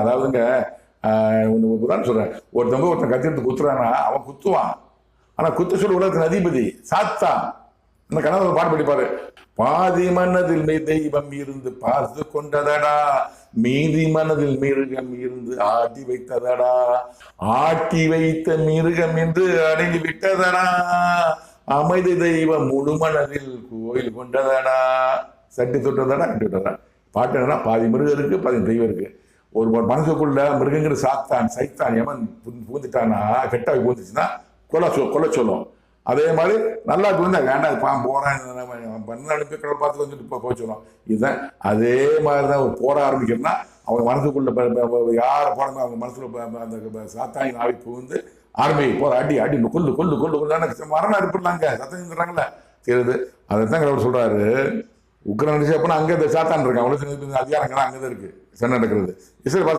அதாவதுங்க உதாரணம் சொல்றேன். ஒருத்தன் கத்தி எடுத்து குத்துறான்னா அவன் குத்துவான். ஆனா குத்து சொல்ல உலகத்தின் அதிபதி சாத்தான். இந்த கணவர் பாட்டு படிப்பாரு. பாதி மனதில் தெய்வம் இருந்து பார்த்து கொண்டதடா, மீதி மனதில் மிருகம் இருந்து ஆட்டி வைத்ததடா, ஆட்டி வைத்த மிருகம் என்று அடங்கி விட்டதடா, அமைதி தெய்வம் முழு மனதில் கோயில் கொண்டதடா, சட்டி தொட்டதடா கட்டி விட்டதடா. பாட்டு என்னன்னா, பாதி மிருகம் இருக்கு, பாதி தெய்வம் இருக்கு. ஒரு மனசுக்குள்ள மிருகங்கிற சாத்தான் சைத்தான் எவன் பூந்துட்டானா, கெட்டாவை பூந்துச்சுன்னா கொல்ல சொல்லும். அதே மாதிரி நல்லா இருந்தா வேண்டாம் போறேன் பண்ண அனுப்பி கடவுள் பார்த்து வந்துட்டு போச்சுடும். இதுதான் அதே மாதிரிதான் ஒரு போட ஆரம்பிக்கிறதுனா அவங்க மனசுக்குள்ள யார் போறாங்க அவங்க மனசுல அந்த சாத்தாயின் ஆவி புகுந்து ஆர்மி போற அடி அடி கொல்லு கொல்லு கொல்லு கொண்டு மரணம் அனுப்பிடலாங்க சத்தம் தெரியுது. அதைத்தான் கடவுள் சொல்றாரு. உக்ரைன் அப்படின்னா அங்கே இந்த சாத்தான் இருக்கான். உலகத்தில் அதிகாரங்கள்லாம் அங்கதான் இருக்கு சண்டை நடக்கிறது. இஸ்ரேல்